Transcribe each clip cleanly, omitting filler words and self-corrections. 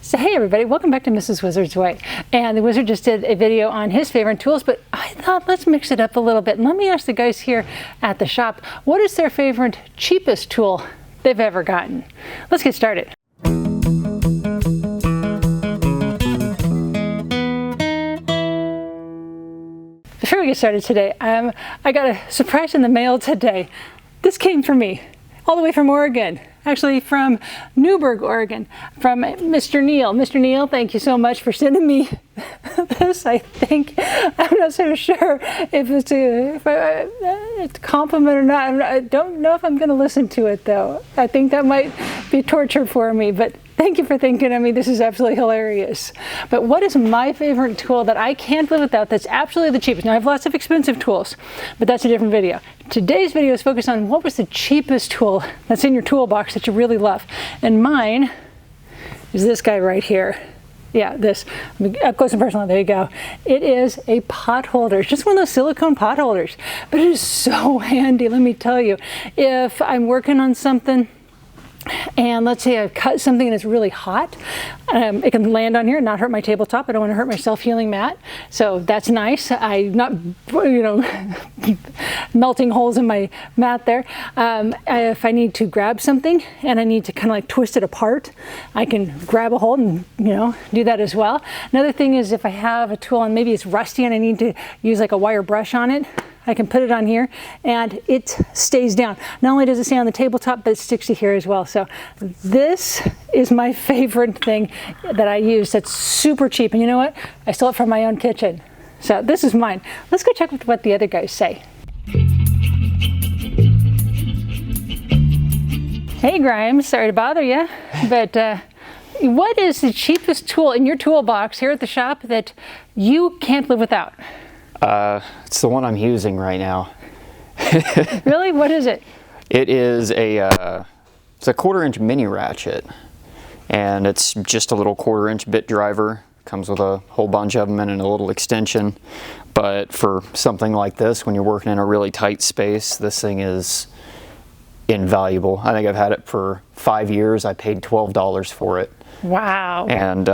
So hey everybody, welcome back to Mrs. Wizard's Way. And the wizard just did a video on his favorite tools, but I thought let's mix it up a little bit. And let me ask the guys here at the shop, what is their favorite cheapest tool they've ever gotten? Let's get started. Before we get started today, I got a surprise in the mail today. This came from me, all the way from Oregon. Actually from Newberg, Oregon, from Mr. Neil. Mr. Neil, thank you so much for sending me this. I think, I'm not so sure if it's a compliment or not. I don't know if I'm going to listen to it though. I think that might be torture for me, but thank you for thinking of me. This is absolutely hilarious. But what is my favorite tool that I can't live without that's absolutely the cheapest? Now I have lots of expensive tools, but that's a different video. Today's video is focused on what was the cheapest tool that's in your toolbox that you really love. And mine is this guy right here. Yeah, this, up close and personal, there you go. It is a pot holder. It's just one of those silicone pot holders, but it is so handy, let me tell you. If I'm working on something, and let's say I've cut something that's really hot, it can land on here and not hurt my tabletop. I don't want to hurt my self-healing mat, so that's nice. I'm not, melting holes in my mat there. If I need to grab something and I need to kind of like twist it apart, I can grab a hold and do that as well. Another thing is if I have a tool and maybe it's rusty and I need to use like a wire brush on it, I can put it on here and it stays down. Not only does it stay on the tabletop, but it sticks to here as well. So this is my favorite thing that I use that's super cheap. And you know what? I stole it from my own kitchen. So this is mine. Let's go check what the other guys say. Hey Grimes, sorry to bother you, but what is the cheapest tool in your toolbox here at the shop that you can't live without? It's the one I'm using right now. Really? What is it? It is it's a 1/4-inch mini ratchet, and it's just a little 1/4-inch bit driver. Comes with a whole bunch of them and a little extension. But for something like this, when you're working in a really tight space, this thing is invaluable. I think I've had it for 5 years. I paid $12 for it. Wow. And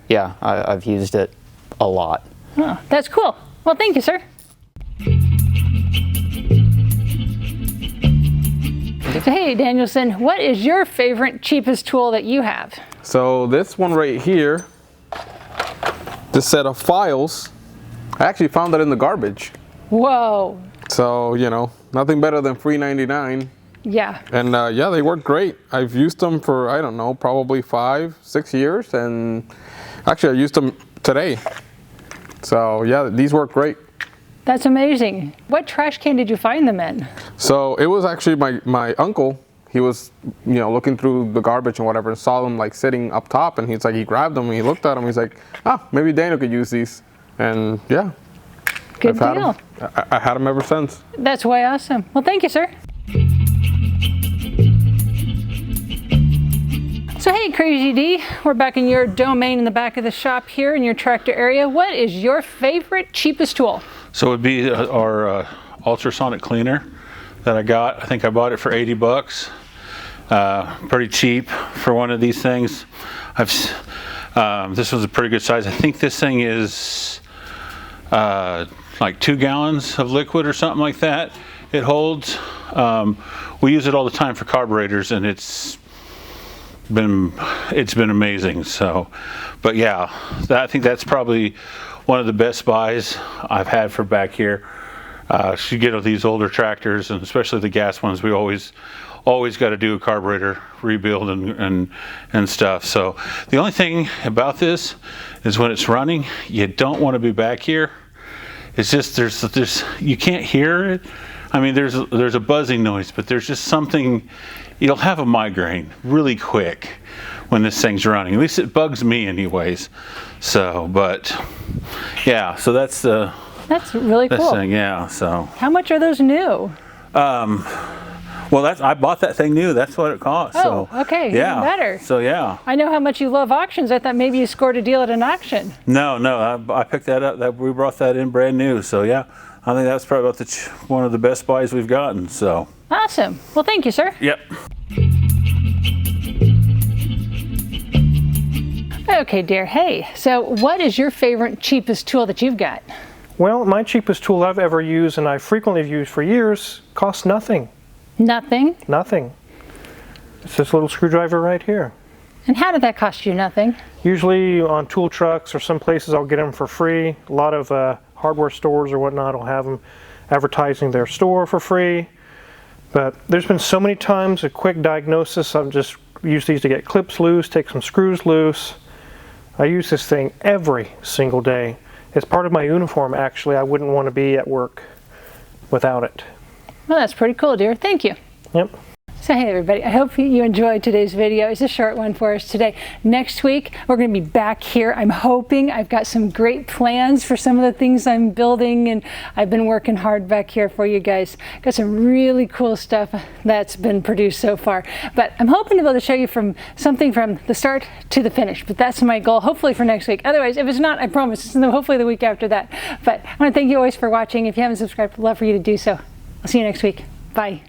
yeah, I've used it a lot. Oh, that's cool. Well, thank you, sir. So, hey, Danielson, what is your favorite, cheapest tool that you have? So this one right here, this set of files, I actually found that in the garbage. Whoa. So, nothing better than free 99. Yeah. And yeah, they work great. I've used them for, I don't know, probably 5-6 years. And actually I used them today. So yeah, these work great. That's amazing. What trash can did you find them in? So it was actually my uncle. He was, looking through the garbage and whatever and saw them like sitting up top, and he's like, he grabbed them and he looked at them. He's like, maybe Daniel could use these. And yeah. Good deal. I had them ever since. That's way awesome. Well, thank you, sir. So hey Crazy D, we're back in your domain in the back of the shop here in your tractor area. What is your favorite, cheapest tool? So it would be our ultrasonic cleaner that I got. I think I bought it for 80 bucks. Pretty cheap for one of these things. This was a pretty good size. I think this thing is like 2 gallons of liquid or something like that. It holds. We use it all the time for carburetors, and it's been amazing. So, but yeah, I think that's probably one of the best buys I've had for back here. You get these older tractors, and especially the gas ones, we always got to do a carburetor rebuild and stuff. So the only thing about this is when it's running, you don't want to be back here. It's just there's you can't hear it. I mean, there's a buzzing noise, but there's just something. You'll have a migraine really quick when this thing's running. At least it bugs me anyways. So, but yeah, so that's really cool. This thing, yeah. So how much are those new? Well, I bought that thing new. That's what it cost. Oh, so, okay, yeah, even better. So yeah. I know how much you love auctions. I thought maybe you scored a deal at an auction. No, I picked that up. We brought that in brand new. So yeah, I think that's probably about one of the best buys we've gotten. So awesome. Well, thank you, sir. Yep. Okay, dear. Hey, so what is your favorite, cheapest tool that you've got? Well, my cheapest tool I've ever used, and I frequently have used for years, costs nothing. Nothing? Nothing. It's this little screwdriver right here. And how did that cost you nothing? Usually on tool trucks or some places I'll get them for free. A lot of hardware stores or whatnot will have them advertising their store for free. But there's been so many times a quick diagnosis. I've just used these to get clips loose, take some screws loose. I use this thing every single day. It's part of my uniform, actually. I wouldn't want to be at work without it. Well, that's pretty cool, dear. Thank you. Yep. So hey everybody, I hope you enjoyed today's video. It's a short one for us today. Next week, we're going to be back here. I'm hoping. I've got some great plans for some of the things I'm building, and I've been working hard back here for you guys. Got some really cool stuff that's been produced so far. But I'm hoping to be able to show you something from the start to the finish. But that's my goal, hopefully for next week. Otherwise, if it's not, I promise, it's hopefully the week after that. But I want to thank you always for watching. If you haven't subscribed, I'd love for you to do so. I'll see you next week. Bye.